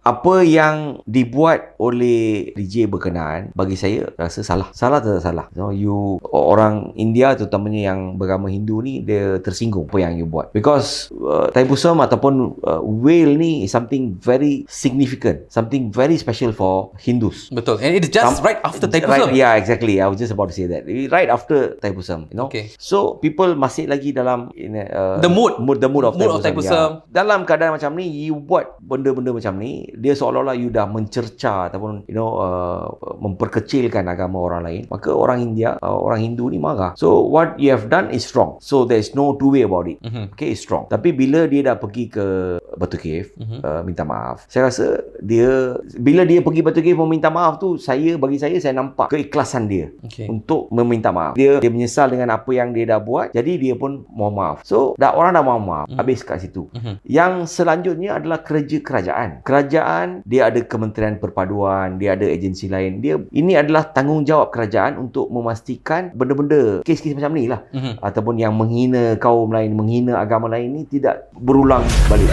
Apa yang dibuat oleh DJ berkenaan, bagi saya rasa salah. Salah atau tak salah? Orang India terutamanya yang beragama Hindu ni, dia tersinggung apa yang you buat. Because Thaipusam ataupun whale ni is something very significant, something very special for Hindus. Betul. And it is just right after Thaipusam. Right, yeah, exactly. I was just about to say that. Right after Thaipusam, Okay. So people masih lagi dalam The mood of Thaipusam. Yeah. Dalam keadaan macam ni, you buat benda-benda macam ni, dia seolah-olah you dah mencerca ataupun memperkecilkan agama orang lain. Maka orang India, orang Hindu ni marah. So what you have done is wrong. So there is no two way about it. Okay, it's wrong. Tapi bila dia dah pergi ke Batu Cave, minta maaf, saya rasa bila dia pergi Batu Cave meminta maaf tu, bagi saya nampak keikhlasan dia untuk meminta maaf. Dia menyesal dengan apa yang dia dah buat, jadi dia pun mohon maaf. So orang dah mohon maaf, habis kat situ. Yang selanjutnya adalah kerja kerajaan. Kerajaan, dia ada Kementerian Perpaduan, dia ada agensi lain. Ini adalah tanggungjawab kerajaan untuk memastikan benda-benda, kes-kes macam ni lah, ataupun yang menghina kaum lain, menghina agama lain ni tidak berulang balik.